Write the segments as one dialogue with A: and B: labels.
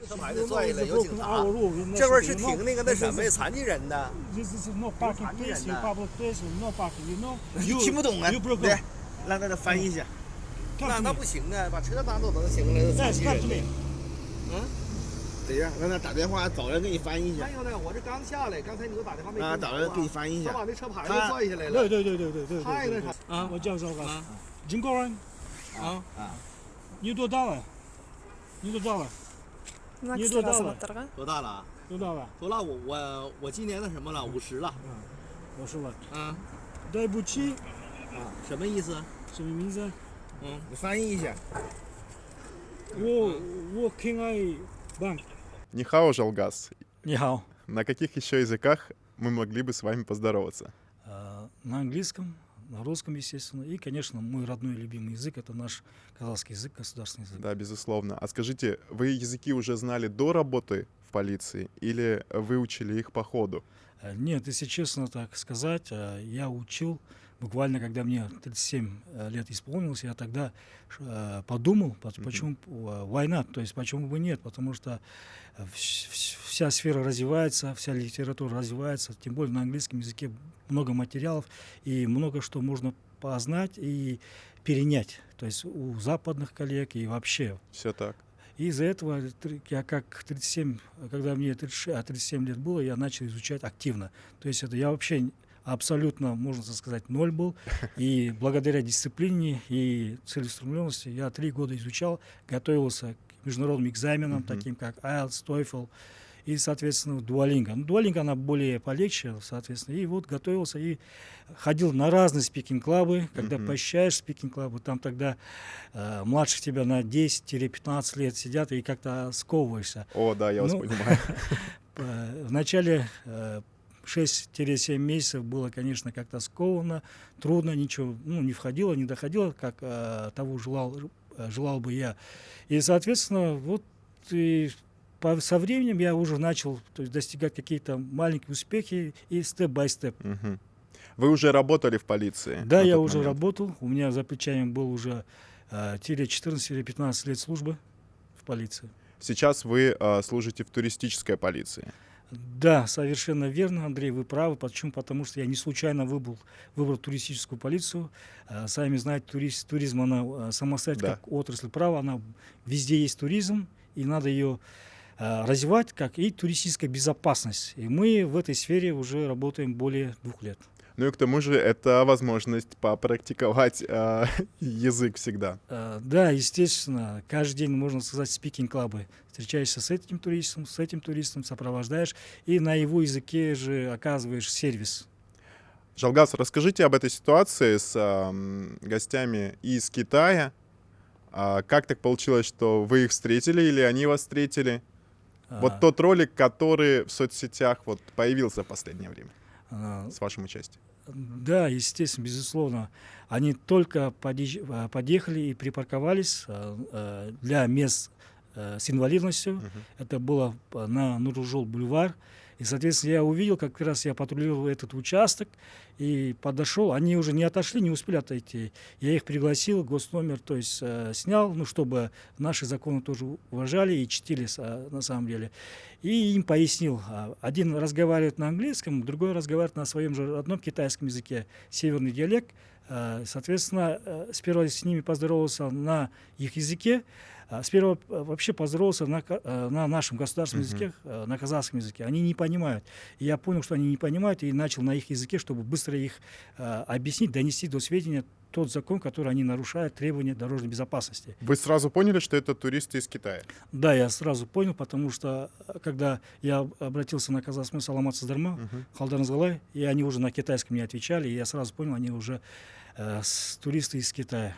A: 车牌子拽了，有警察。这边是停那个那什么残疾人的。
B: 你听不懂啊？来，让他翻译一下。
A: 那不行啊，把车拿走能行了，残疾人的。
B: 等一下，让他打电话找人给你翻译一下。
A: 没有呢，我这刚下来，刚才你给我打电话没？
B: 啊，找人给你翻译一下。
A: 他把那车牌子拽下来了。
C: 对。
A: 太那啥
C: 啊！我叫赵刚。中国人。你多大了？
A: 多大了？多大了？多大？我今年那什么了？50了。
C: 50了。
A: 对不起。什么意思？
C: 什么名字？
B: 你翻译一下。
C: 我King Bank.
D: Нихао, Жалгас.
C: 你好。
D: На каких еще языках мы могли бы с вами поздороваться?
C: На английском, на русском, естественно. И, конечно, мой родной любимый язык — это наш казахский язык, государственный язык.
D: Да, безусловно. А скажите, вы языки уже знали до работы в полиции или выучили их по ходу?
C: Нет, если честно так сказать, я учил буквально, когда мне 37 лет исполнилось, я тогда подумал, почему война, то есть почему бы нет, потому что вся сфера развивается, вся литература развивается, тем более на английском языке много материалов и много что можно познать и перенять, то есть у западных коллег и вообще.
D: Все так.
C: И из-за этого я как 37, когда мне 37 лет было, я начал изучать активно. То есть это я вообще абсолютно, можно сказать, ноль был. И благодаря дисциплине и целеустремленности я 3 года изучал, готовился к международным экзаменам, таким как IELTS, TOEFL и, соответственно, Duolingo. Duolingo, она более полегче, соответственно. И вот готовился и ходил на разные спикинг-клабы. Когда посещаешь спикинг-клабы, там тогда младше тебя на 10-15 лет сидят и как-то сковываешься.
D: О, да, я вас понимаю.
C: В начале 6-7 месяцев было, конечно, как-то сковано, трудно, ничего не входило, не доходило, как того желал бы я. И, соответственно, вот и со временем я уже начал достигать какие-то маленькие успехи и степ-бай-степ.
D: Вы уже работали в полиции?
C: Да, я уже работал. У меня за плечами был уже 14-15 лет службы в полиции.
D: Сейчас вы служите в туристической полиции?
C: Да, совершенно верно, Андрей, вы правы. Почему? Потому что я не случайно выбрал туристическую полицию. Сами знаете, туризм, она самостоятельная, как отрасль права, она везде есть туризм, и надо ее развивать, как и туристическая безопасность. И мы в этой сфере уже работаем более 2 лет.
D: Ну и к тому же это возможность попрактиковать язык всегда.
C: Да, естественно, каждый день, можно сказать, спикинг-клабы. Встречаешься с этим туристом, сопровождаешь, и на его языке же оказываешь сервис.
D: Жалгас, расскажите об этой ситуации с гостями из Китая. Как так получилось, что вы их встретили или они вас встретили? Вот тот ролик, который в соцсетях вот появился в последнее время с вашим участием.
C: Да, естественно, безусловно. Они только подъехали и припарковались для мест с инвалидностью. Это было на Нуружол бульвар. И, соответственно, я увидел, как раз я патрулировал этот участок и подошел. Они уже не отошли, не успели отойти. Я их пригласил, госномер, то есть снял, чтобы наши законы тоже уважали и чтили на самом деле. И им пояснил. Один разговаривает на английском, другой разговаривает на своем же родном китайском языке, северный диалект. Соответственно, сперва с ними поздоровался на их языке. Сперва вообще поздоровался на нашем государственном языке, на казахском языке. Они не понимают. И я понял, что они не понимают, и начал на их языке, чтобы быстро их объяснить, донести до сведения тот закон, который они нарушают, требования дорожной безопасности.
D: Вы сразу поняли, что это туристы из Китая?
C: Да, я сразу понял, потому что когда я обратился на казахский саламат сыздарма, халдарыңыз, и они уже на китайском мне отвечали, и я сразу понял, они уже туристы из Китая.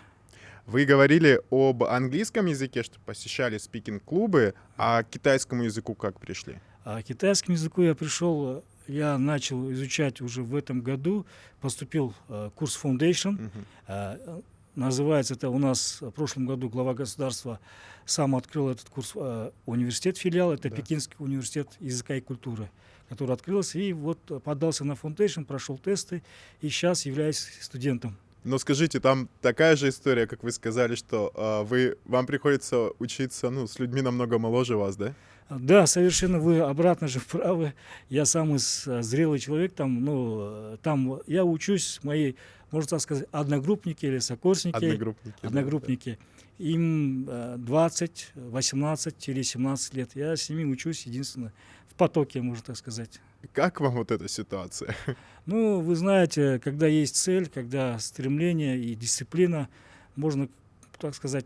D: Вы говорили об английском языке, что посещали спикинг-клубы, а к китайскому языку как пришли?
C: А к китайскому языку я начал изучать уже в этом году, поступил курс Foundation. Называется это у нас в прошлом году глава государства сам открыл этот курс, университет, филиал, это Пекинский университет языка и культуры, который открылся, и вот подался на Foundation, прошел тесты, и сейчас являюсь студентом.
D: Но скажите, там такая же история, как вы сказали, что вам приходится учиться с людьми намного моложе вас, да?
C: Да, совершенно вы обратно же правы. Я самый зрелый человек там, ну, там я учусь, мои, можно так сказать, одногруппники или сокурсники.
D: Одногруппники.
C: Одногруппники. Им 20, 18 или 17 лет. Я с ними учусь, единственное, в потоке, можно так сказать.
D: Как вам вот эта ситуация?
C: Ну, вы знаете, когда есть цель, когда стремление и дисциплина, можно, так сказать,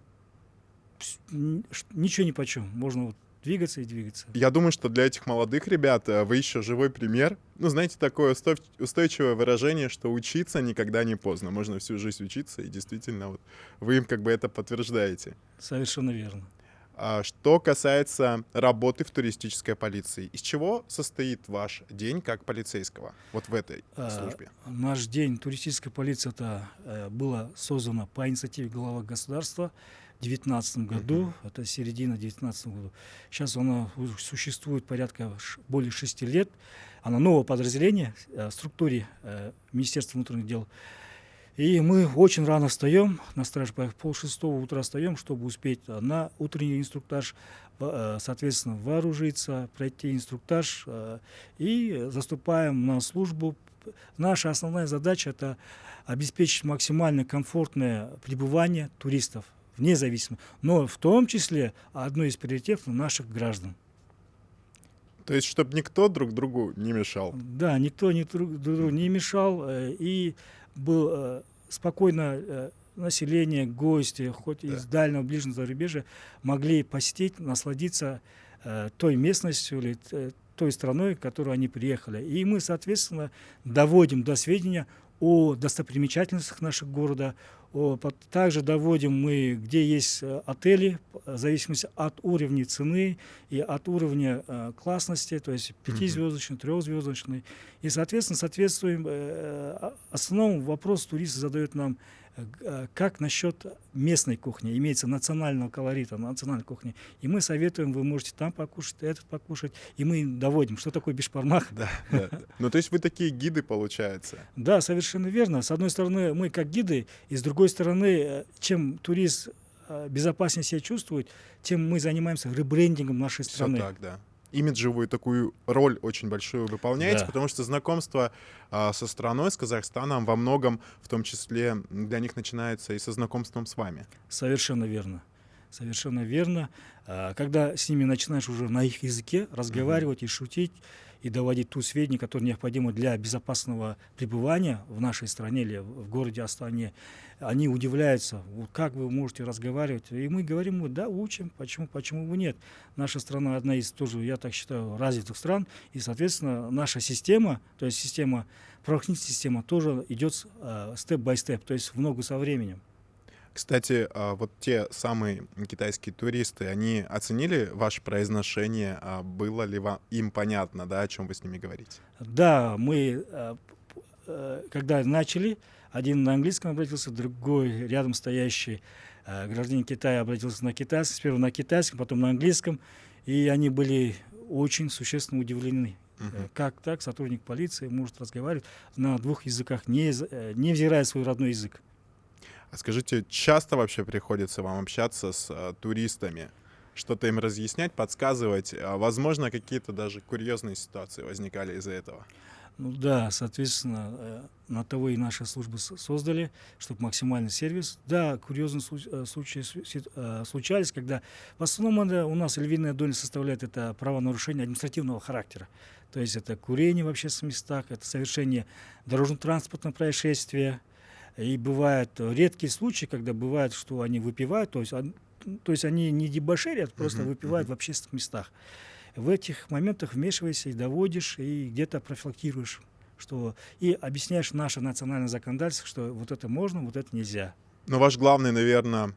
C: ничего ни почем. Можно вот двигаться и двигаться.
D: Я думаю, что для этих молодых ребят вы еще живой пример. Ну, знаете, такое устойчивое выражение, что учиться никогда не поздно. Можно всю жизнь учиться, и действительно, вот вы им как бы это подтверждаете.
C: Совершенно верно.
D: Что касается работы в туристической полиции, из чего состоит ваш день как полицейского вот в этой службе?
C: Наш день туристической полиции это было создано по инициативе главы государства в 2019 году, это середина 2019 года. Сейчас она существует порядка более 6 лет. Она новое подразделение в структуре Министерства внутренних дел. И мы очень рано встаем, на страже по 5:30 утра встаем, чтобы успеть на утренний инструктаж, соответственно, вооружиться, пройти инструктаж и заступаем на службу. Наша основная задача – это обеспечить максимально комфортное пребывание туристов, вне зависимости, но в том числе одно из приоритетов наших граждан.
D: То есть, чтобы никто друг другу не мешал.
C: Да, никто друг другу не мешал, и был спокойно население, гости, хоть из дальнего, ближнего зарубежья, могли посетить, насладиться той местностью или той страной, в которую они приехали. И мы, соответственно, доводим до сведения о достопримечательностях нашего города, также доводим мы, где есть отели, в зависимости от уровня цены и от уровня классности, то есть 5-звездочный, 3-звездочный. И, соответственно, соответствуем основному вопросу туристы задают нам, как насчет местной кухни, имеется национального колорита, национальной кухни. И мы советуем, вы можете там покушать, этот покушать, и мы доводим, что такое бишбармак.
D: Да. Ну, то есть вы такие гиды, получается?
C: Да, совершенно верно. С одной стороны, мы как гиды, и с другой стороны, чем турист безопаснее себя чувствует, тем мы занимаемся ребрендингом нашей страны.
D: Все так, да. Имиджевую такую роль очень большую выполняете,
C: Да.
D: потому что знакомство со страной, с Казахстаном во многом, в том числе для них начинается и со знакомством с вами.
C: Совершенно верно. Совершенно верно. Когда с ними начинаешь уже на их языке разговаривать и шутить, и доводить ту сведения, которые необходимы для безопасного пребывания в нашей стране или в городе Астане, они удивляются, как вы можете разговаривать. И мы говорим, да, учим, почему бы нет. Наша страна одна из тоже, я так считаю, развитых стран, и, соответственно, наша система, то есть правоохранительная система тоже идет степ-бай-степ, то есть в ногу со временем.
D: Кстати, вот те самые китайские туристы, они оценили ваше произношение? Было ли им понятно, да, о чем вы с ними говорите?
C: Да, мы, когда начали, один на английском обратился, другой рядом стоящий гражданин Китая обратился на китайском, сперва на китайском, потом на английском, и они были очень существенно удивлены. Как так сотрудник полиции может разговаривать на двух языках, невзирая свой родной язык.
D: А скажите, часто вообще приходится вам общаться с туристами? Что-то им разъяснять, подсказывать? Возможно, какие-то даже курьезные ситуации возникали из-за этого?
C: Ну да, соответственно, на того и наши службы создали, чтобы максимальный сервис. Да, курьезные случаи случались, когда в основном у нас львиная доля составляет это правонарушение административного характера. То есть это курение в общественных местах, это совершение дорожно-транспортного происшествия. И бывают редкие случаи, когда бывает, что они выпивают, то есть они не дебоширят, просто выпивают в общественных местах. В этих моментах вмешиваешься и доводишь, и где-то профилактируешь, и объясняешь наше национальное законодательство, что вот это можно, вот это нельзя.
D: Но ваш главный, наверное,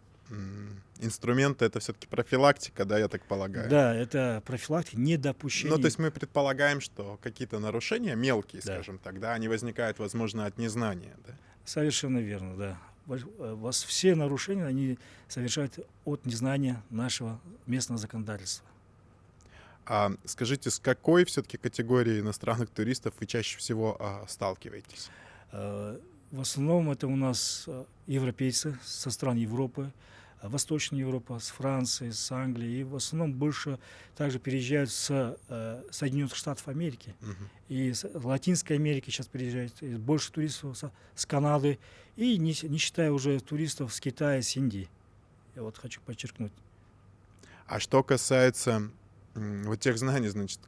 D: инструмент — это все-таки профилактика, да, я так полагаю?
C: Да, это профилактика недопущения.
D: Ну, то есть мы предполагаем, что какие-то нарушения, мелкие,
C: Да.
D: скажем так, да, они возникают, возможно, от незнания, да?
C: Совершенно верно, да. Все нарушения, они совершают от незнания нашего местного законодательства.
D: А скажите, с какой все-таки категорией иностранных туристов вы чаще всего сталкиваетесь?
C: В основном это у нас европейцы со стран Европы, Восточная Европа, с Франции, с Англии. И в основном больше также переезжают с Соединенных Штатов Америки. И с Латинской Америки сейчас приезжают. И больше туристов с Канады. И не считая уже туристов с Китая, с Индии. Я вот хочу подчеркнуть.
D: А что касается вот тех знаний, значит,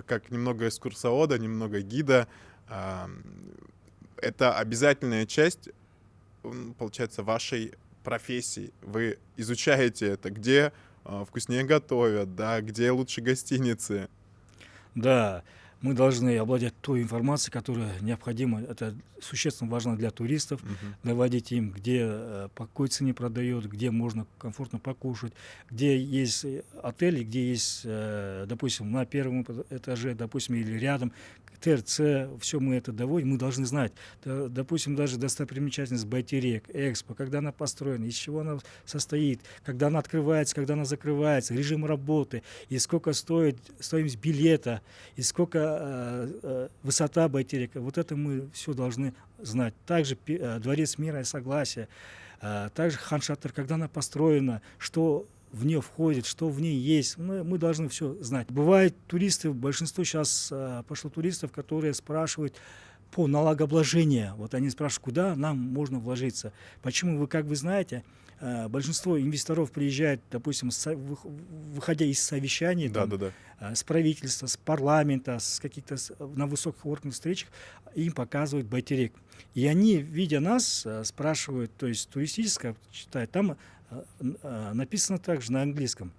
D: как немного экскурсовода, немного гида, это обязательная часть, получается, вашей профессии. Вы изучаете это, где вкуснее готовят, да, где лучше гостиницы.
C: Да, мы должны обладать той информацией, которая необходима. Это существенно важно для туристов. Доводить им, где по какой цене продают, где можно комфортно покушать, где есть отели, где есть, допустим, на первом этаже, допустим, или рядом ТРЦ, все мы это доводим, мы должны знать. Допустим, даже достопримечательность Байтерек, Экспо, когда она построена, из чего она состоит, когда она открывается, когда она закрывается, режим работы, и сколько стоит стоимость билета, и сколько высота Байтерека. Вот это мы все должны знать. Также Дворец мира и согласия, также Хан-Шатыр, когда она построена, что в нее входит, что в ней есть. Мы должны все знать. Бывают туристы, большинство сейчас пошло туристов, которые спрашивают по налогообложению. Вот они спрашивают, куда нам можно вложиться. Почему? Как вы знаете, большинство инвесторов приезжает, допустим, выходя из совещаний, с правительства, с парламента, с каких-то на высоких уровнях встреч, им показывают Байтерек. И они, видя нас, спрашивают, то есть туристическое, читают, там написано также на английском.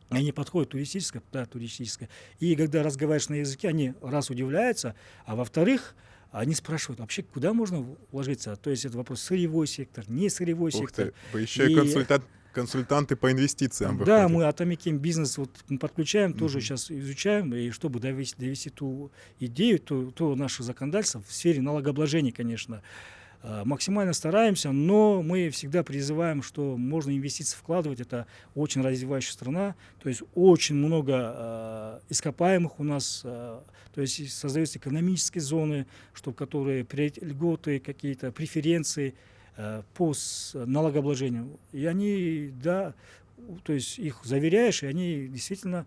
C: Они подходят туристическое, да, туристическое. И когда разговариваешь на языке, они раз удивляются, а во-вторых, они спрашивают, вообще, куда можно вложиться? То есть это вопрос сырьевой сектор, не сырьевой сектор.
D: Вы еще и консультанты по инвестициям.
C: Да, мы Atomic бизнес вот мы подключаем, тоже сейчас изучаем, и чтобы довести ту идею, то наше законодательство в сфере налогообложения, конечно, максимально стараемся, но мы всегда призываем, что можно инвестиции вкладывать. Это очень развивающая страна, то есть очень много ископаемых у нас, то есть создаются экономические зоны, чтобы которые льготы, какие-то преференции по налогообложению. И они, да, то есть их заверяешь, и они действительно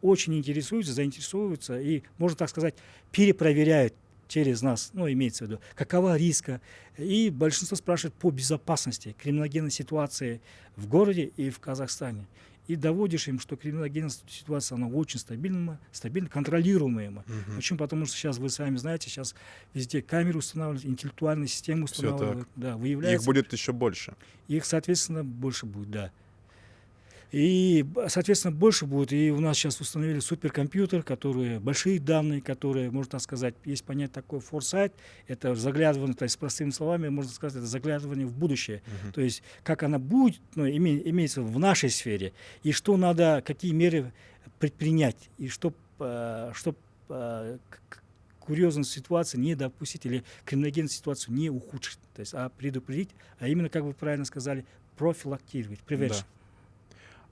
C: очень интересуются, заинтересовываются и, можно так сказать, перепроверяют через нас, имеется в виду, какова риска. И большинство спрашивает по безопасности, криминогенной ситуации в городе и в Казахстане. И доводишь им, что криминогенная ситуация, она очень стабильна, контролируемая. Почему? Потому что сейчас, вы сами знаете, сейчас везде камеры устанавливают, интеллектуальные системы устанавливают. Да, выявляется.
D: Их будет еще больше.
C: Их, соответственно, больше будет, да. И, соответственно, больше будет. И у нас сейчас установили суперкомпьютер, которые большие данные, которые, можно так сказать, есть понятие такое форсайт, это заглядывание, то есть простыми словами, можно сказать, это заглядывание в будущее. То есть как она будет, имеется в нашей сфере, и что надо, какие меры предпринять, и чтобы курьезную ситуацию не допустить или криминогенную ситуацию не ухудшить, то есть, предупредить, а именно, как вы правильно сказали, профилактировать, prevention.
D: Да.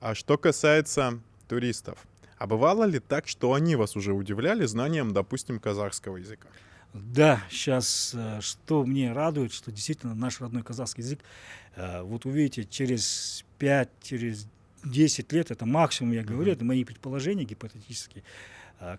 D: А что касается туристов, а бывало ли так, что они вас уже удивляли знанием, допустим, казахского языка?
C: Да, сейчас, что мне радует, что действительно наш родной казахский язык, вот увидите, через 5, через 10 лет, это максимум, я говорю, это мои предположения гипотетические,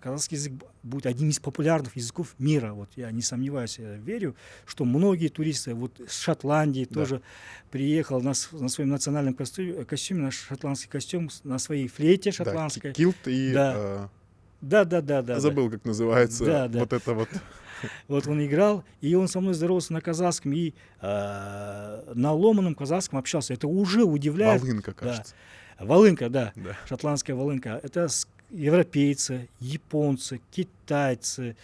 C: казахский язык будет одним из популярных языков мира. Вот я не сомневаюсь, я верю, что многие туристы, вот с Шотландии тоже приехал на своем национальном костюме, наш шотландский костюм, на своей флейте шотландской.
D: Да, килт и...
C: Да.
D: Забыл, как называется вот это вот.
C: Вот он играл, и он со мной здоровался на казахском, и на ломаном казахском общался. Это уже удивляет.
D: Волынка, кажется.
C: Волынка, да. Шотландская волынка. Это европейцы, японцы, китайцы,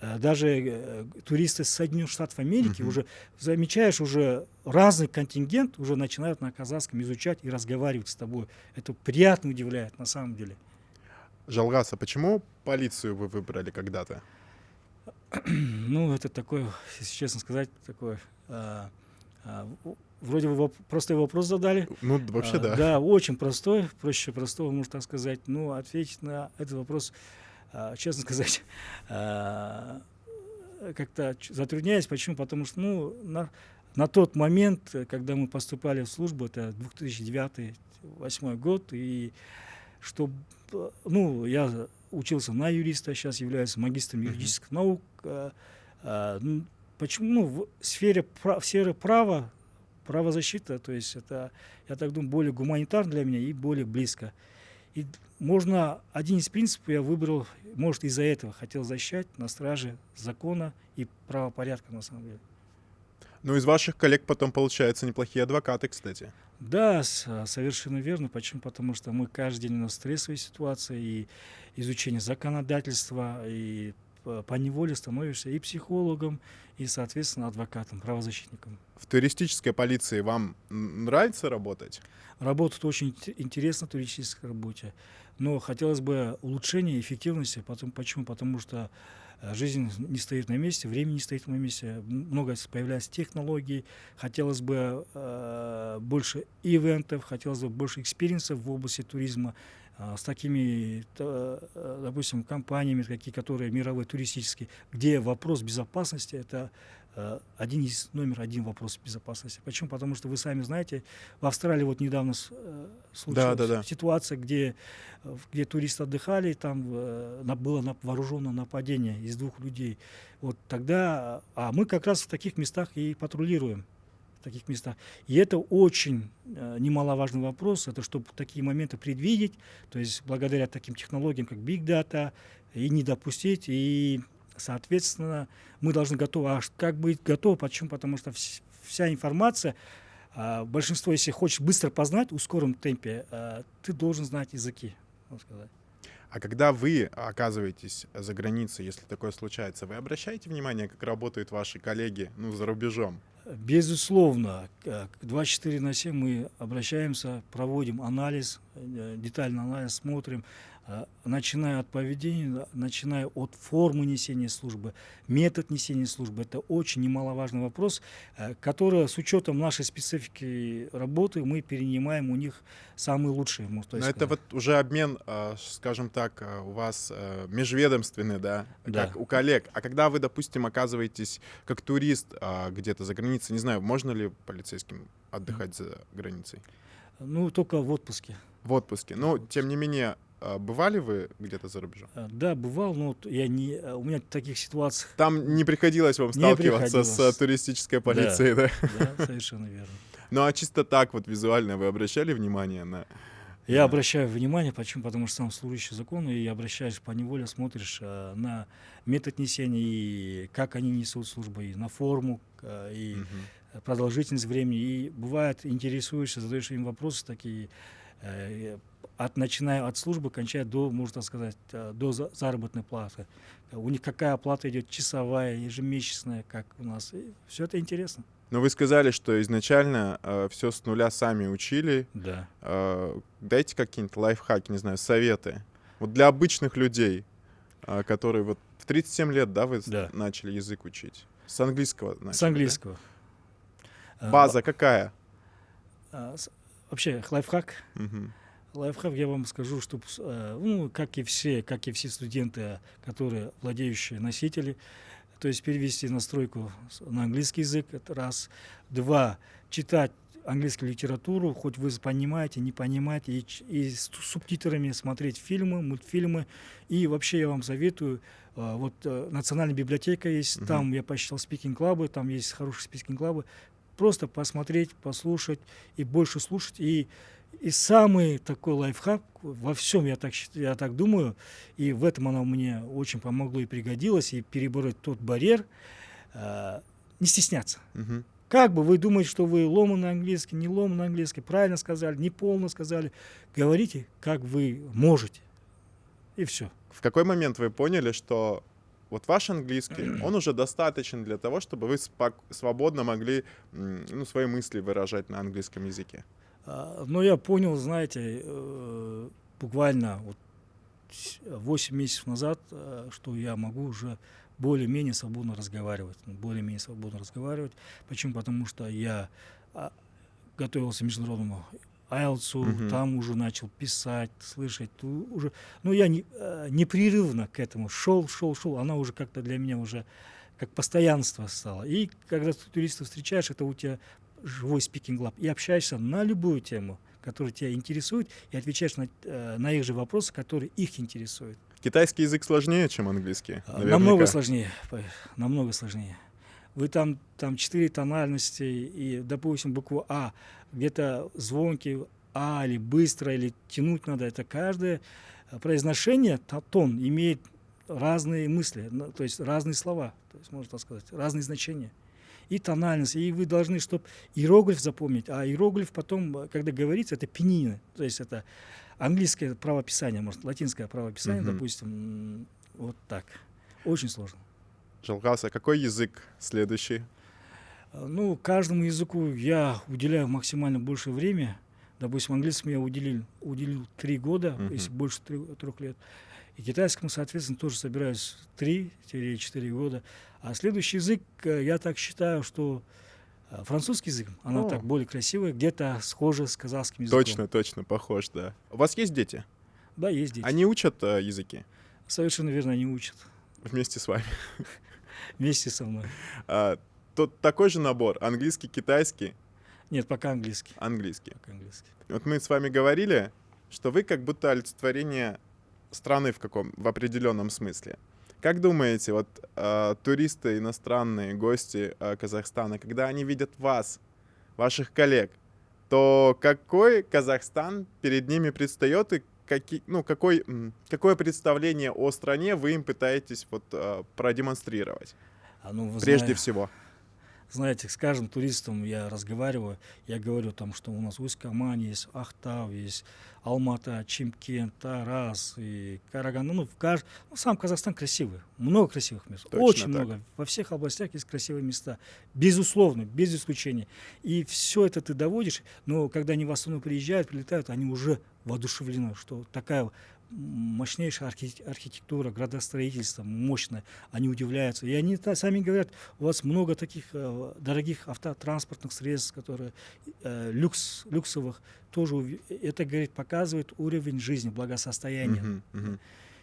C: даже туристы из Соединенных Штатов Америки, уже замечаешь, уже разный контингент уже начинают на казахском изучать и разговаривать с тобой. Это приятно удивляет на самом деле.
D: Жалгас, а почему полицию вы выбрали когда-то?
C: Это такой, если честно сказать, такой... Вроде вы простой вопрос задали.
D: Вообще да.
C: Да, очень простой, проще простого, можно так сказать. Ответить на этот вопрос, честно сказать, как-то затрудняюсь. Почему? Потому что, на тот момент, когда мы поступали в службу, это 2009-2008 год, и что, ну, я учился на юриста, сейчас являюсь магистром юридических наук. Почему? Ну, в сфере права, правозащита, то есть это, я так думаю, более гуманитарно для меня и более близко. И можно, один из принципов я выбрал, может, из-за этого хотел защищать на страже закона и правопорядка, на самом деле.
D: Ну, из ваших коллег потом, получается, неплохие адвокаты, кстати.
C: Да, совершенно верно. Почему? Потому что мы каждый день на стрессовой ситуации, и изучение законодательства, и поневоле становишься и психологом, и, соответственно, адвокатом, правозащитником.
D: В туристической полиции вам нравится работать?
C: Работать очень интересно в туристической работе, но хотелось бы улучшения эффективности. Почему? Потому что жизнь не стоит на месте, время не стоит на месте, много появляется технологий, хотелось бы больше ивентов, хотелось бы больше экспириенсов в области туризма, с такими, допустим, компаниями, которые мировые, туристические, где вопрос безопасности – это номер один вопрос безопасности. Почему? Потому что вы сами знаете, в Австралии вот недавно случилась ситуация, где туристы отдыхали, там было вооруженное нападение из 2 людей. Вот тогда, а мы как раз в таких местах и патрулируем. В таких местах. И это очень немаловажный вопрос, это чтобы такие моменты предвидеть, то есть благодаря таким технологиям, как Big Data, и не допустить, и, соответственно, мы должны готовы. А как быть готовы? Почему? Потому что вся информация, большинство, если хочешь быстро познать в ускоренном темпе, ты должен знать языки, можно сказать.
D: А когда вы оказываетесь за границей, если такое случается, вы обращаете внимание, как работают ваши коллеги, ну, за рубежом?
C: Безусловно, 24/7 мы обращаемся, проводим анализ, детальный анализ, смотрим, начиная от поведения, начиная от формы несения службы, метод несения службы. Это очень немаловажный вопрос, который с учетом нашей специфики работы мы перенимаем у них самые лучшие.
D: Но это вот уже обмен, скажем так, у вас межведомственный, да, как у коллег. А когда вы, допустим, оказываетесь как турист где-то за границей, не знаю, можно ли полицейским отдыхать за границей?
C: Ну, только в отпуске.
D: В отпуске. Но, тем не менее, бывали вы где-то за рубежом?
C: Да, бывал, но у меня таких ситуаций...
D: Там не приходилось вам сталкиваться с туристической полицией, да?
C: Да, совершенно верно.
D: Ну, а чисто так вот визуально вы обращали внимание на...
C: Я обращаю внимание, почему? Потому что сам служащий закона, и обращаешь поневоле, смотришь на метод несения, и как они несут службу, и на форму, и продолжительность времени. И бывает, интересуешься, задаешь им вопросы такие, начиная от службы, кончая до, можно сказать, до заработной платы. У них какая оплата идет, часовая, ежемесячная, как у нас. И все это интересно.
D: Но вы сказали, что изначально все с нуля сами учили.
C: Да.
D: Дайте какие-нибудь лайфхаки, не знаю, советы. Вот для обычных людей, которые вот в 37 лет, да, вы начали язык учить? С английского начали?
C: С английского.
D: Да? База какая?
C: Вообще, лайфхак. Лайфхак, я вам скажу, что, ну, как и все студенты, которые владеющие носители, то есть перевести настройку на английский язык, это раз. 2, читать английскую литературу, хоть вы понимаете, не понимаете, и с субтитрами смотреть фильмы, мультфильмы. И вообще я вам советую, вот Национальная библиотека есть, там я посчитал спикинг-клабы, там есть хорошие спикинг-клабы, просто посмотреть, послушать и больше слушать. И самый такой лайфхак во всем, я так думаю, и в этом оно мне очень помогло и пригодилось, и перебороть тот барьер, не стесняться. Как бы вы думаете, что вы ломаный английский, не ломаный английский, правильно сказали, неполно сказали, говорите, как вы можете, и все.
D: В какой момент вы поняли, что вот ваш английский, он уже достаточен для того, чтобы вы свободно могли свои мысли выражать на английском языке?
C: Но я понял, знаете, буквально 8 месяцев назад, что я могу уже более-менее свободно разговаривать. Почему? Потому что я готовился к международному IELTS, там уже начал писать, слышать. Уже, я непрерывно к этому шел. Она уже как-то для меня уже как постоянство стало. И когда ты туристов встречаешь, это у тебя живой speaking club, и общаешься на любую тему, которая тебя интересует, и отвечаешь на их же вопросы, которые их интересуют.
D: Китайский язык сложнее, чем английский?
C: Намного сложнее, намного сложнее. Вы там 4 тональности, и, допустим, букву А, где-то звонкий А, или быстро, или тянуть надо. Это каждое произношение, тон имеет разные мысли, то есть разные слова, то есть, можно так сказать, разные значения. И тональность, и вы должны, чтобы иероглиф запомнить, а иероглиф потом, когда говорится, это пенина, то есть это английское правописание, может, латинское правописание, допустим, вот так. Очень сложно.
D: Жалкас, а какой язык следующий?
C: Ну, каждому языку я уделяю максимально больше времени. Допустим, английскому я уделил 3 года, если больше 3 лет. И китайскому, соответственно, тоже собираюсь 3-4 года. А следующий язык, я так считаю, что французский язык, она так более красивая, где-то схожа с казахским языком.
D: Точно, похож, да. У вас есть дети?
C: Да, есть дети.
D: Они учат языки?
C: Совершенно верно, они учат.
D: Вместе с вами?
C: Вместе со мной.
D: Тут такой же набор, английский, китайский?
C: Нет, пока английский.
D: Английский.
C: Пока английский.
D: Вот мы с вами говорили, что вы как будто олицетворение страны в определенном смысле. Как думаете, вот туристы, иностранные гости Казахстана, когда они видят вас, ваших коллег, то какой Казахстан перед ними предстает и какое представление о стране вы им пытаетесь продемонстрировать? Прежде всего.
C: Знаете, с каждым туристом я разговариваю, я говорю там, что у нас Усть-Камань есть, Ахтау есть, Алмата, Чимкент, Тарас и Караганды. Сам Казахстан красивый, много красивых мест,
D: Точно
C: очень
D: так.
C: много. Во всех областях есть красивые места, безусловно, без исключения. И все это ты доводишь, но когда они в Астану приезжают, прилетают, они уже воодушевлены, что такая мощнейшая архитектура, градостроительство мощное, они удивляются. И они сами говорят, у вас много таких дорогих автотранспортных средств, которые люксовых, тоже это, говорит, показывает уровень жизни, благосостояния.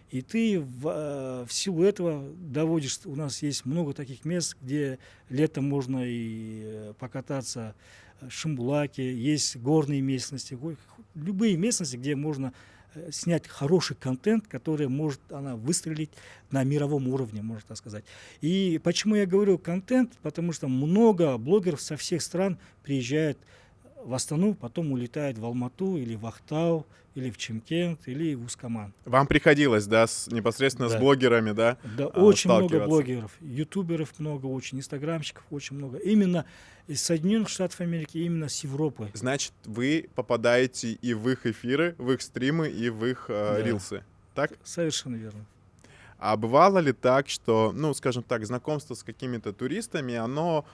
C: И ты в силу этого доводишь, у нас есть много таких мест, где летом можно и покататься, Шимбулаки, есть горные местности, любые местности, где можно снять хороший контент, который может она выстрелить на мировом уровне, можно так сказать. И почему я говорю контент? Потому что много блогеров со всех стран приезжают в Астану, потом улетают в Алмату или в Ахтау, или в Чимкент, или в Усть-Камань.
D: Вам приходилось, да, непосредственно с блогерами, да?
C: Да, очень много блогеров, ютуберов много, очень инстаграмщиков очень много. Именно из Соединенных Штатов Америки, именно с Европы.
D: Значит, вы попадаете и в их эфиры, в их стримы, и в их рилсы, так?
C: Совершенно верно.
D: А бывало ли так, что, скажем так, знакомство с какими-то туристами, оно,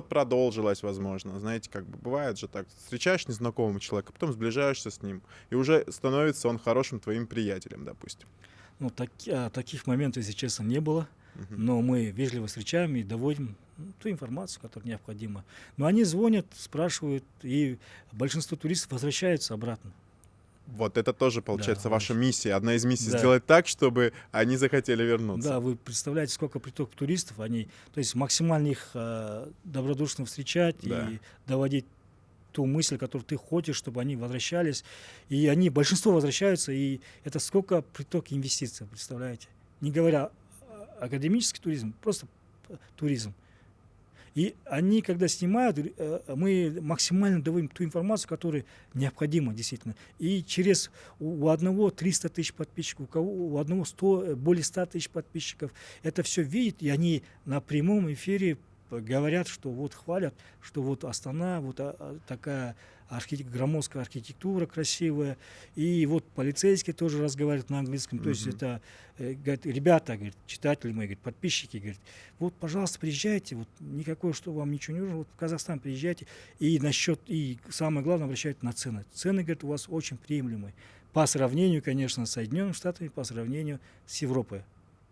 D: продолжилось, возможно? Знаете, как бы бывает же так, встречаешь незнакомого человека, потом сближаешься с ним, и уже становится он хорошим твоим приятелем, допустим.
C: Таких моментов, если честно, не было. Но мы вежливо встречаем и доводим ту информацию, которая необходима. Но они звонят, спрашивают, и большинство туристов возвращаются обратно.
D: Вот это тоже, получается, ваша миссия. Одна из миссий сделать так, чтобы они захотели вернуться.
C: Да, вы представляете, сколько приток туристов. То есть максимально их добродушно встречать и доводить ту мысль, которую ты хочешь, чтобы они возвращались. И большинство возвращаются, и это сколько приток инвестиций, представляете? Не говоря академический туризм, просто туризм. И они, когда снимают, мы максимально даем ту информацию, которая необходима действительно. И у одного 300 тысяч подписчиков, у одного более 100 тысяч подписчиков, это все видят, и они на прямом эфире говорят, что хвалят, что Астана, такая громоздкая архитектура красивая, и полицейские тоже разговаривают на английском, то есть это, говорят, ребята, говорят, читатели мои, говорят, подписчики, говорят, пожалуйста, приезжайте, никакое, что вам ничего не нужно, в Казахстан приезжайте, и самое главное, обращают на цены. Цены, говорят, у вас очень приемлемые, по сравнению, конечно, с Соединенными Штатами, по сравнению с Европой.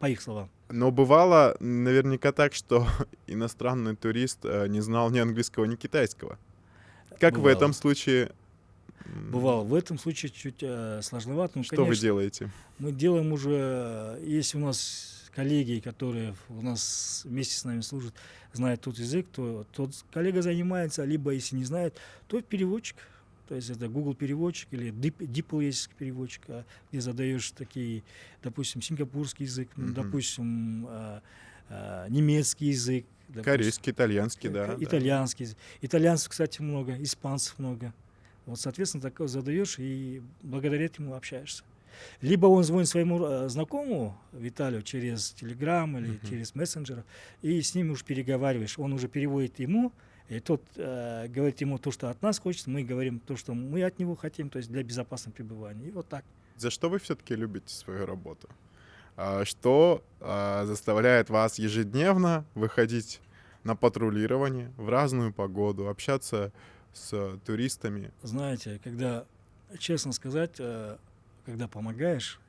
C: По их словам.
D: Но бывало наверняка так, что иностранный турист не знал ни английского, ни китайского. Как в этом случае?
C: Бывало. В этом случае чуть сложновато.
D: Что вы делаете?
C: Мы делаем уже, если у нас коллеги, которые у нас вместе с нами служат, знают тот язык, то тот коллега занимается, либо если не знает, то переводчик. То есть это Google переводчик или DeepL есть переводчик, где задаешь такие, допустим, сингапурский язык, допустим, немецкий язык. Допустим,
D: корейский, итальянский, да.
C: Итальянский язык. Итальянцев, кстати, много, испанцев много. Вот, соответственно, такое задаешь и благодаря этому общаешься. Либо он звонит своему знакомому Виталию через Telegram или через мессенджер, и с ним уже переговариваешь. Он уже переводит ему, и тот говорит ему то, что от нас хочет, мы говорим то, что мы от него хотим, то есть для безопасного пребывания. И вот так.
D: За что вы все-таки любите свою работу? Что заставляет вас ежедневно выходить на патрулирование в разную погоду, общаться с туристами?
C: Знаете, когда, честно сказать, когда помогаешь,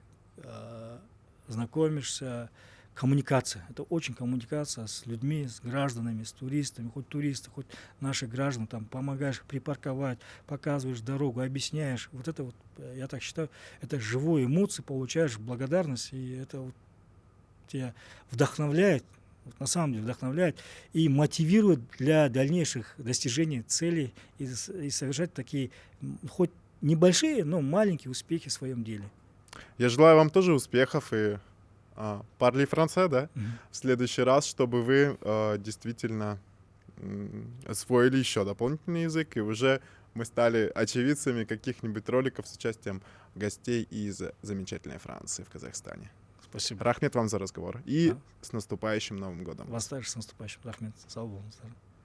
C: знакомишься, коммуникация. Это очень коммуникация с людьми, с гражданами, с туристами, хоть туристы, хоть наши граждане, там помогаешь припарковать, показываешь дорогу, объясняешь. Вот это вот, я так считаю, это живые эмоции, получаешь благодарность, и это вот тебя вдохновляет, вот на самом деле вдохновляет и мотивирует для дальнейших достижений целей и совершать такие, хоть небольшие, но маленькие успехи в своем деле.
D: Я желаю вам тоже успехов и parlez français, да? В следующий раз, чтобы вы действительно освоили еще дополнительный язык, и уже мы стали очевидцами каких-нибудь роликов с участием гостей из замечательной Франции в Казахстане.
C: Спасибо.
D: Рахмет вам за разговор. И с наступающим Новым годом.
C: Вас также с наступающим. Рахмет. Сау болыңыздар.